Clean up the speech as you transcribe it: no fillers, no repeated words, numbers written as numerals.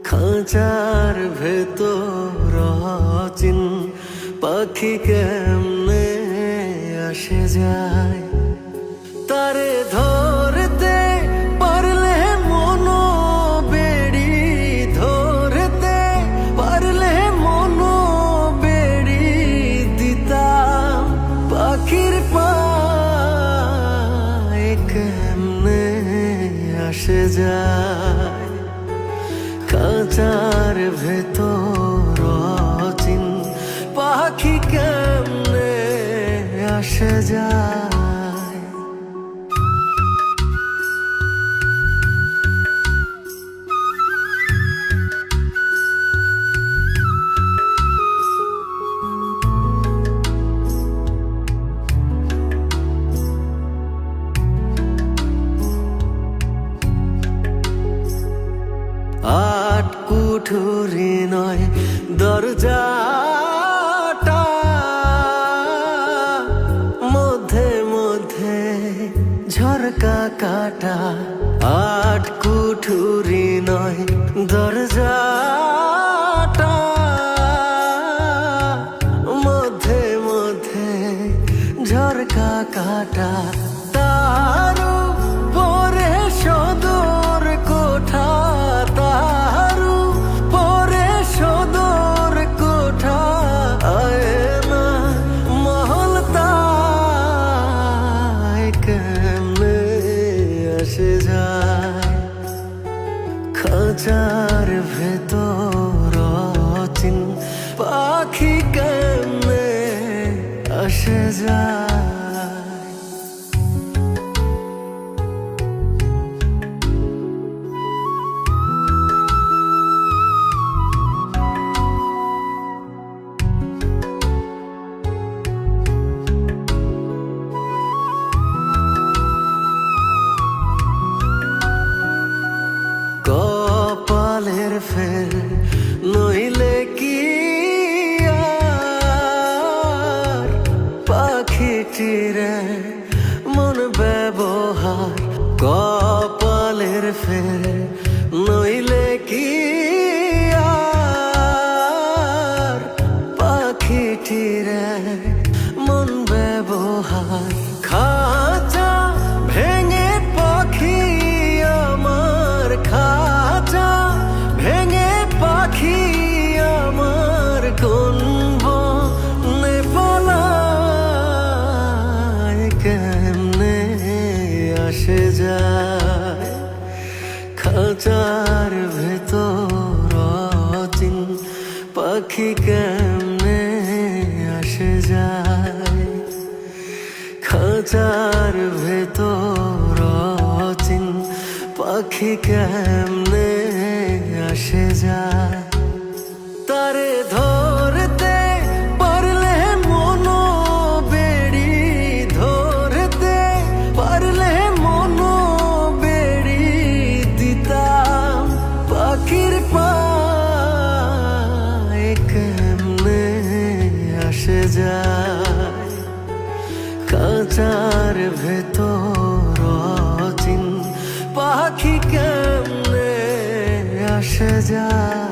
খাঁচার ভেতর অচিন পাখি কেমনে আসে যায়। তারে ধরতে পারলে মনো বেড়ি, ধরতে পারলে মনো বেড়ি দিতাম। পাখির পায় কেমনে আসে যায়। খাঁচার ভেতর অচিন পাখি কেমনে আসে যায়। আট কুঠুরি নয় দরজাটা, মধ্যে মধ্যে ঝরকা কাটা। আট কুঠুরি নয় দরজাটা, মধ্যে মধ্যে ঝরকা কাটা। তারও পরে সদর কোঠা, তারও পরে সদর কোঠা। আয়না মহল তাই কেমনে আসে যায়। খাঁচার ভেতর অচিন পাখি কেমনে আসে যায়। কপালের ফের নইলে কি আর পাখিটিরে মন ব্যবহার। কপালের ফের নইলে কি আর পাখিটিরে মন ব্যবহার। খাঁচা ভেঙে পাখি আমার, খাঁচা ভেঙে পাখি আমার কোন বনে পালায় কেমনে আসে যায়। খাঁচার ভেতর অচিন পাখি কেমনে আসে যায়। খাঁচার ভেতর অচিন পাখি কেমনে আসে যায়। তারে ধরতে পারলে মনো বেড়ি, ধরতে পারলে মনো বেড়ি দিতাম। পাখির পায় কেমনে আসে যায়। খাঁচার ভেতর অচিন পাখি কেমনে আসে যায়।